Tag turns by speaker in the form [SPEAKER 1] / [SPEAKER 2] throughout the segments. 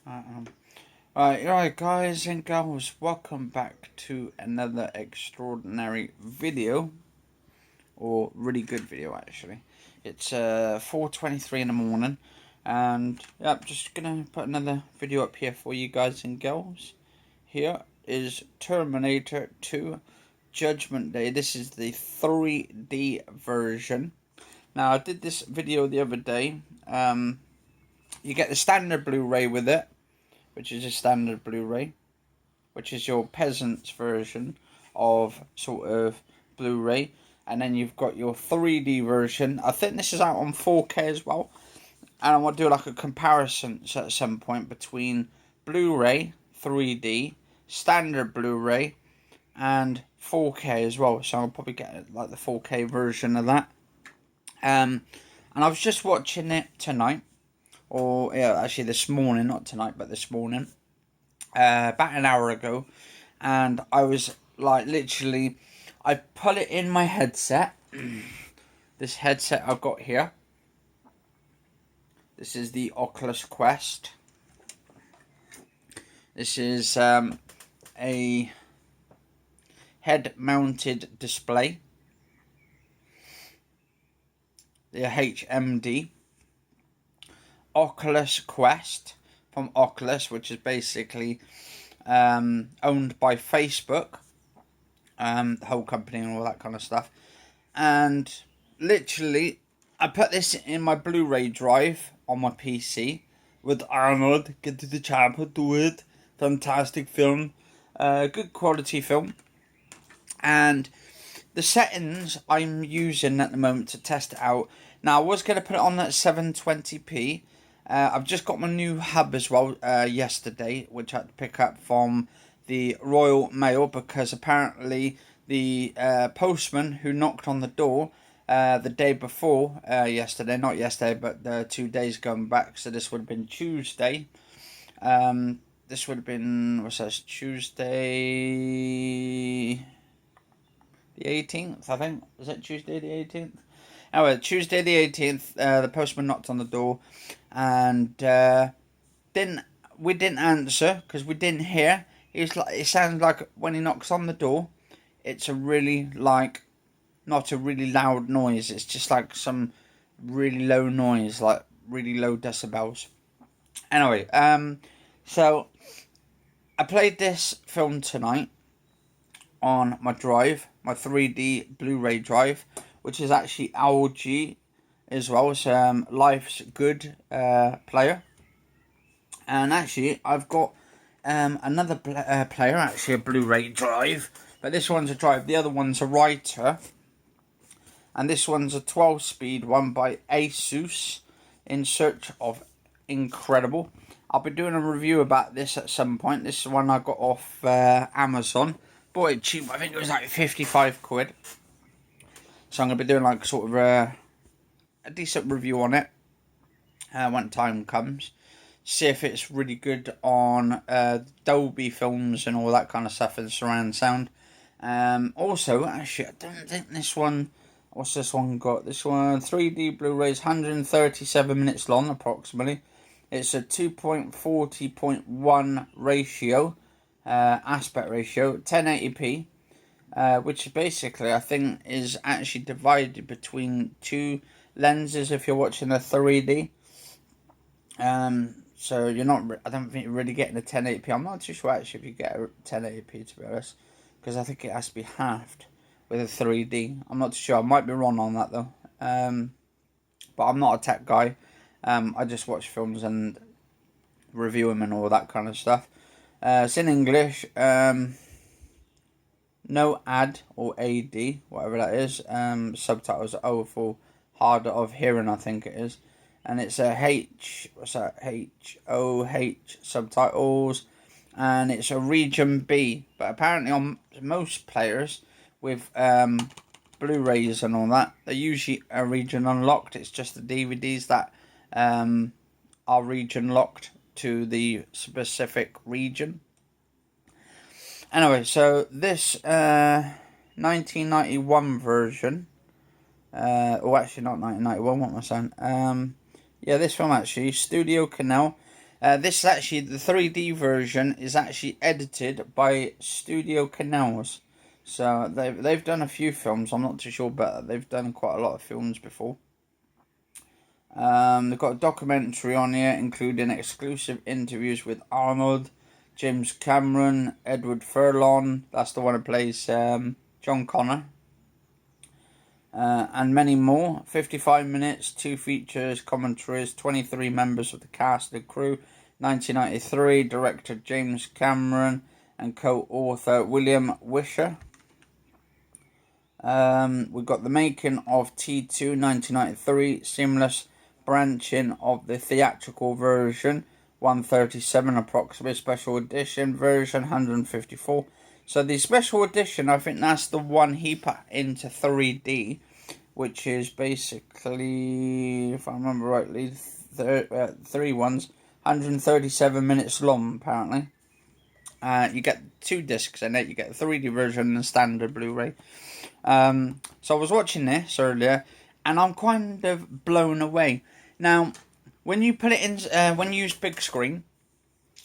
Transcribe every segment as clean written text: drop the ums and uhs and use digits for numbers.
[SPEAKER 1] Right, guys and girls, welcome back to another extraordinary video, or really good video actually. It's 4:23 in the morning, and yeah, I'm just gonna put another video up here for you guys and girls. Here is Terminator 2 Judgment Day. This is the 3D version. Now, I did this video the other day. You get the standard Blu-ray with it, which is a standard Blu-ray, which is your peasant's version of sort of Blu-ray, and then you've got your 3D version. I think this is out on 4K as well, and I want to do like a comparison at some point between Blu-ray 3D, standard Blu-ray, and 4K as well. So I'll probably get like the 4K version of that. And I was just watching it tonight, or yeah, actually this morning, not tonight, but this morning, about an hour ago, and I was like, literally, I put it in my headset. This headset I've got here. This is the Oculus Quest. This is a head-mounted display. The HMD. Oculus Quest from Oculus, which is basically owned by Facebook, the whole company and all that kind of stuff. And literally, I put this in my Blu-ray drive on my PC with Arnold. Get to the chopper, do it. Fantastic film, good quality film. And the settings I'm using at the moment to test it out. Now, I was going to put it on at 720p. I've just got my new hub as well yesterday, which I had to pick up from the Royal Mail, because apparently the postman who knocked on the door the day before yesterday, not yesterday, but 2 days going back, so this would have been Tuesday. This would have been, what's that, Tuesday the 18th, I think. Was it Tuesday the 18th? Anyway, Tuesday the 18th, the postman knocked on the door, and we didn't answer because we didn't hear. It sounds like when he knocks on the door, it's a really not a really loud noise. It's just like some really low noise, like really low decibels. Anyway, so I played this film tonight on my drive, my 3D Blu-ray drive, which is actually LG as well. It's Life's Good player. And actually, I've got another player, actually a Blu-ray drive. But this one's a drive. The other one's a writer. And this one's a 12-speed one by Asus. In Search of Incredible. I'll be doing a review about this at some point. This is one I got off Amazon. Bought it cheap. I think it was like 55 quid. So I'm going to be doing like sort of a decent review on it when time comes. See if it's really good on Dolby films and all that kind of stuff and surround sound. Also, actually, I don't think this one... What's this one got? This one, 3D Blu-ray is 137 minutes long, approximately. It's a 2.40.1 ratio, aspect ratio, 1080p. Which basically I think is actually divided between two lenses if you're watching the 3D. So you're not, I don't think you're really getting a 1080p. I'm not too sure actually if you get a 1080p, to be honest, because I think it has to be halved with a 3D. I'm not too sure. I might be wrong on that though. But I'm not a tech guy. I just watch films and review them and all that kind of stuff. It's in English. No ad or AD, whatever that is. Subtitles are for harder of hearing, I think it is. And it's a HOH subtitles. And it's a region B. But apparently on most players with Blu-rays and all that, they're usually a region unlocked. It's just the DVDs that are region locked to the specific region. Anyway, so this 1991 version, or actually not 1991, what am I saying? Yeah, this film actually, Studio Canal, This is actually, the 3D version is actually edited by Studio Canals. So they've done a few films. I'm not too sure, but they've done quite a lot of films before. They've got a documentary on here, including exclusive interviews with Arnold, James Cameron, Edward Furlong. That's the one who plays John Connor. And many more. 55 minutes, 2 features, commentaries, 23 members of the cast and crew. 1993, director James Cameron and co-author William Wisher. We've got the making of T2, 1993, seamless branching of the theatrical version, 137 approximately, special edition version, 154. So the special edition, I think that's the one he put into 3D, which is basically, if I remember rightly, 3 ones, 137 minutes long, apparently. You get 2 discs in it. You get the 3D version and the standard Blu-ray. So I was watching this earlier, and I'm kind of blown away. Now, when you put it in, when you use Bigscreen,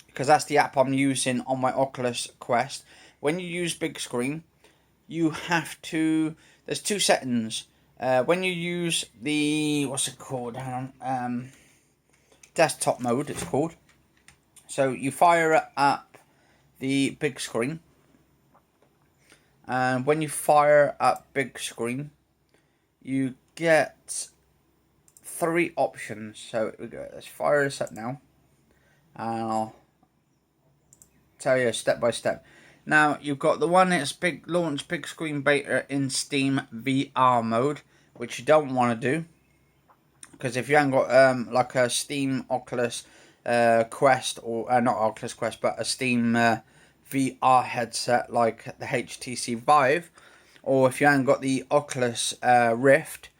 [SPEAKER 1] because that's the app I'm using on my Oculus Quest, when you use Bigscreen, you have to, there's 2 settings. When you use the, what's it called? Hang on, desktop mode, it's called. So you fire up the big screen, and when you fire up big screen, you get 3 options. So we go, let's fire this up now, and I'll tell you step by step. Now you've got the one that's launch big screen beta in Steam VR mode, which you don't want to do, because if you haven't got like a Steam Oculus Quest, or not Oculus Quest, but a Steam VR headset like the HTC Vive, or if you haven't got the Oculus Rift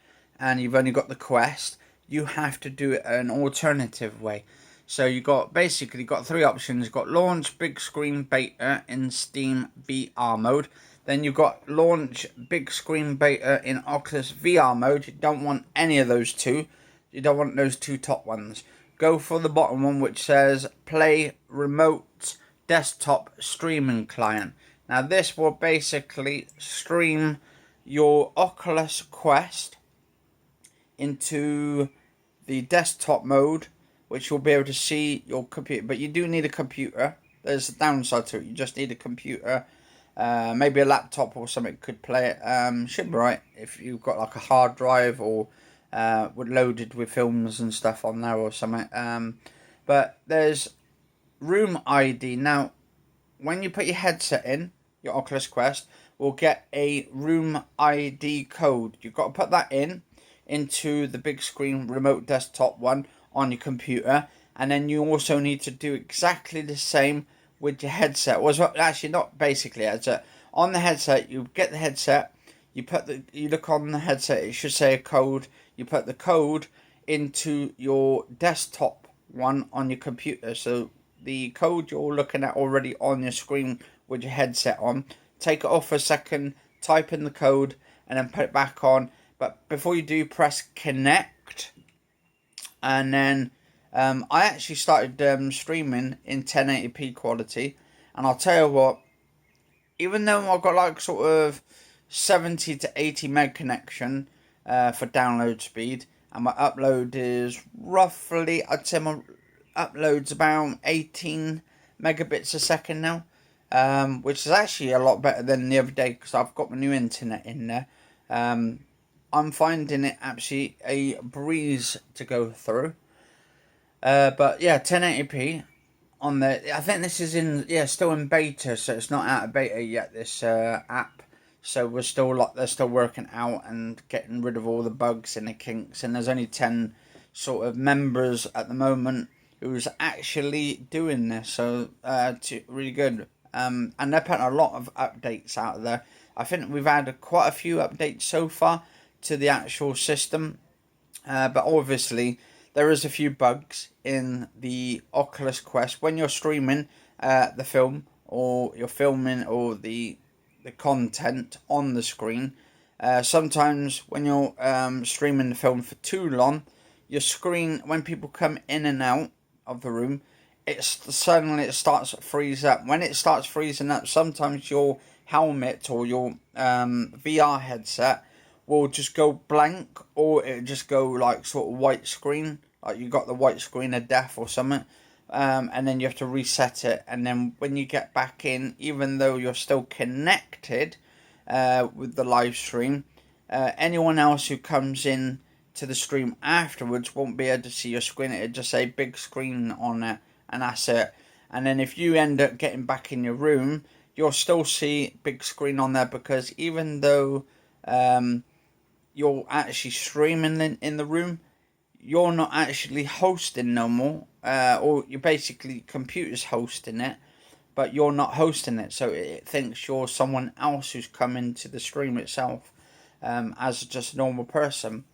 [SPEAKER 1] and you've only got the Quest, you have to do it an alternative way. So you got basically got 3 options. You've got launch big screen beta in Steam VR mode. Then you've got launch big screen beta in Oculus VR mode. You don't want any of those 2. You don't want those 2 top ones. Go for the bottom one, which says play remote desktop streaming client. Now this will basically stream your Oculus Quest into the desktop mode, which you'll be able to see your computer. But you do need a computer. There's a downside to it. You just need a computer. Maybe a laptop or something could play it. Should be right if you've got like a hard drive or loaded with films and stuff on there or something. But there's Room ID. Now, when you put your headset in, your Oculus Quest will get a Room ID code. You've got to put that into the big screen remote desktop one on your computer, and then you also need to do exactly the same with your headset. Well, actually not basically headset. On the headset, you get the headset, you look on the headset, it should say a code. You put the code into your desktop one on your computer. So the code you're looking at already on your screen with your headset on, take it off for a second, type in the code, and then put it back on. But before you do, press connect. And then I actually started streaming in 1080p quality. And I'll tell you what, even though I've got like sort of 70 to 80 meg connection for download speed, and my upload is roughly, I'd say my upload's about 18 megabits a second now, which is actually a lot better than the other day, because I've got my new internet in there. I'm finding it actually a breeze to go through. But yeah, 1080p on there. I think this is still in beta, so it's not out of beta yet, this app. So they're still working out and getting rid of all the bugs and the kinks, and there's only 10 sort of members at the moment who's actually doing this, so really good. And they're putting a lot of updates out there. I think we've had quite a few updates so far to the actual system, but obviously there is a few bugs in the Oculus Quest when you're streaming the film, or you're filming or the content on the screen. Sometimes when you're streaming the film for too long, your screen, when people come in and out of the room, suddenly it starts to freeze up. When it starts freezing up, sometimes your helmet or your VR headset will just go blank, or it just go like sort of white screen, like you got the white screen of death or something. And then you have to reset it, and then when you get back in, even though you're still connected with the live stream, anyone else who comes in to the stream afterwards won't be able to see your screen. It'll just say big screen on it, and that's it. And then if you end up getting back in your room, you'll still see big screen on there, because even though you're actually streaming in the room, you're not actually hosting no more, or you're basically computer's hosting it, but you're not hosting it, so it thinks you're someone else who's come into the stream itself, as just a normal person.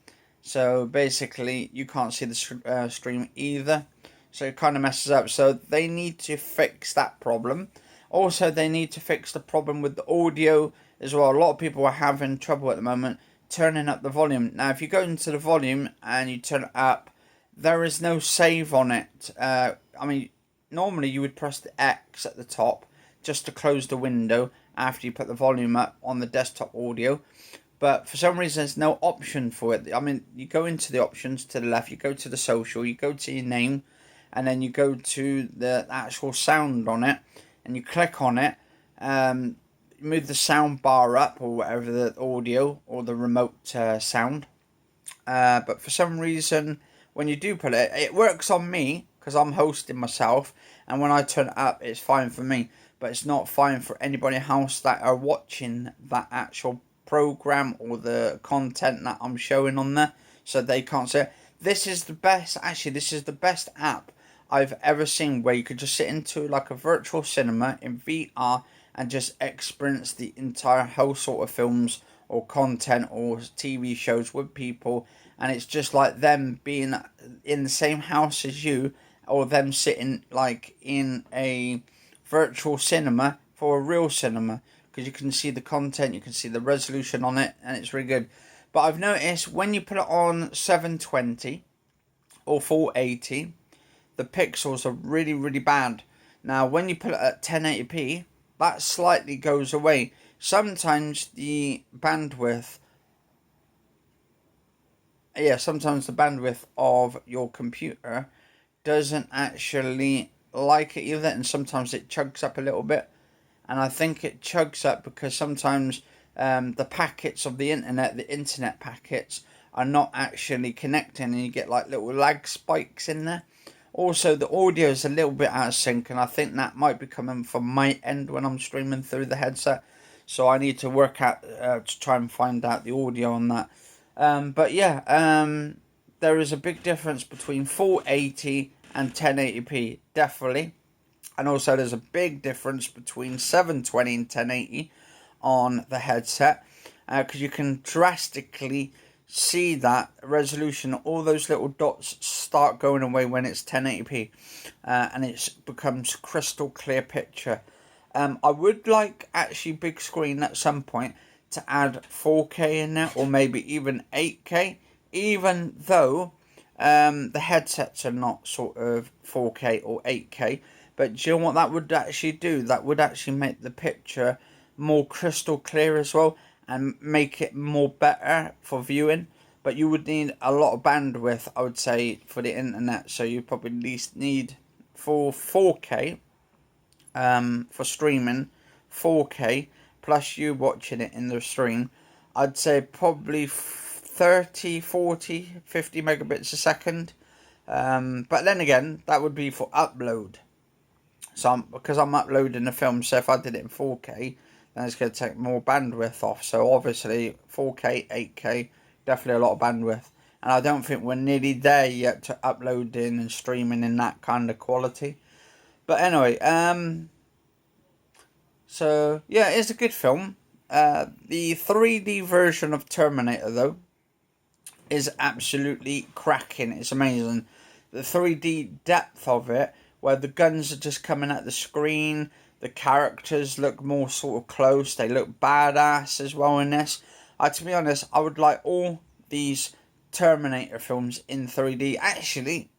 [SPEAKER 1] So basically you can't see the stream either, so it kind of messes up. So they need to fix that problem. Also, they need to fix the problem with the audio as well. A lot of people are having trouble at the moment turning up the volume. Now, if you go into the volume and you turn it up, there is no save on it. I mean, normally you would press the X at the top just to close the window after you put the volume up on the desktop audio. But for some reason, there's no option for it. I mean, you go into the options to the left, you go to the social, you go to your name, and then you go to the actual sound on it, and you click on it. Move the sound bar up, or whatever, the audio or the remote sound. But for some reason, when you do put it, it works on me because I'm hosting myself, and when I turn it up, it's fine for me. But it's not fine for anybody else that are watching that actual program or the content that I'm showing on there, so they can't see it. This is the best. Actually, this is the best app I've ever seen, where you could just sit into like a virtual cinema in VR and just experience the entire whole sort of films or content or TV shows with people, and it's just like them being in the same house as you, or them sitting like in a virtual cinema for a real cinema, because you can see the content, you can see the resolution on it, and it's really good. But I've noticed when you put it on 720 or 480, the pixels are really, really bad. Now, when you put it at 1080p, that slightly goes away. Sometimes the bandwidth of your computer doesn't actually like it either, and sometimes it chugs up a little bit. And I think it chugs up because sometimes the packets of the internet packets, are not actually connecting, and you get like little lag spikes in there. Also, the audio is a little bit out of sync, and I think that might be coming from my end when I'm streaming through the headset. So I need to work out to try and find out the audio on that. But yeah, there is a big difference between 480 and 1080p, definitely. And also there's a big difference between 720 and 1080 on the headset, because you can drastically see that resolution. All those little dots start going away when it's 1080p, and it becomes crystal clear picture. I would like actually big screen at some point to add 4K in there, or maybe even 8K, even though the headsets are not sort of 4K or 8K. But do you know what that would actually do? That would actually make the picture more crystal clear as well, and make it more better for viewing. But you would need a lot of bandwidth, I would say, for the internet. So you probably at least need, for 4K, for streaming, 4K, plus you watching it in the stream, I'd say probably 30, 40, 50 megabits a second. But then again, that would be for upload. So because I'm uploading the film, so if I did it in 4K, then it's going to take more bandwidth off. So obviously 4K, 8K, definitely a lot of bandwidth. And I don't think we're nearly there yet to uploading and streaming in that kind of quality. But anyway, so yeah, it's a good film. The 3D version of Terminator, though, is absolutely cracking. It's amazing. The 3D depth of it, where the guns are just coming at the screen, the characters look more sort of close, they look badass as well in this. To be honest, I would like all these Terminator films in 3D. Actually,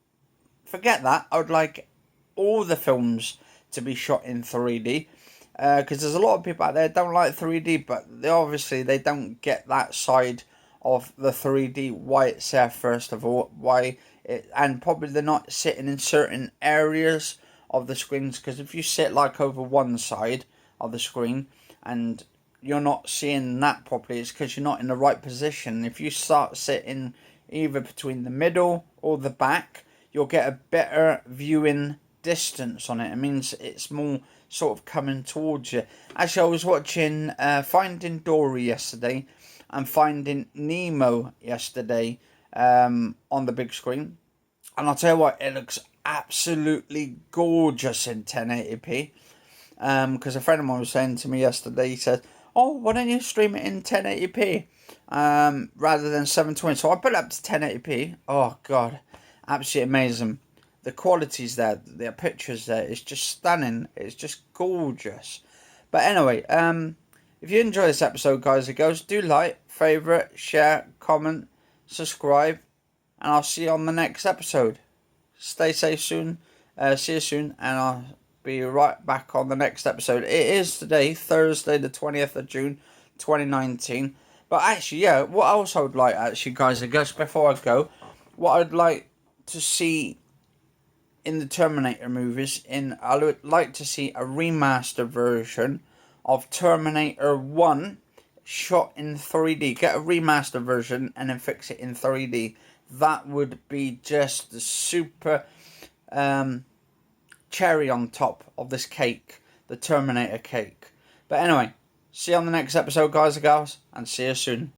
[SPEAKER 1] forget that, I would like all the films to be shot in 3D. Because there's a lot of people out there don't like 3D, but they don't get that side of the 3D, why it's there first of all, and probably they're not sitting in certain areas of the screens, because if you sit like over one side of the screen and you're not seeing that properly, it's because you're not in the right position. If you start sitting either between the middle or the back, you'll get a better viewing distance on it. It means it's more sort of coming towards you. Actually, I was watching Finding Dory yesterday and Finding Nemo yesterday on the big screen, and I'll tell you what, it looks absolutely gorgeous in 1080p. Because a friend of mine was saying to me yesterday, he said, "Oh, why don't you stream it in 1080p rather than 720?" So I put it up to 1080p. Oh god, absolutely amazing. The quality's there, the pictures there. It's just stunning. It's just gorgeous. But anyway, if you enjoy this episode, guys and girls, do like, favourite, share, comment, subscribe, and I'll see you on the next episode. Stay safe soon. See you soon, and I'll be right back on the next episode. It is today, Thursday, the 20th of June, 2019. But actually, yeah, what else I would like, actually, guys and girls, before I go, what I'd like to see in the Terminator movies, I would like to see a remastered version of Terminator 1 shot in 3D. Get a remastered version and then fix it in 3D. That would be just the super cherry on top of this cake, the Terminator cake. But anyway, see you on the next episode, guys and gals, and see you soon.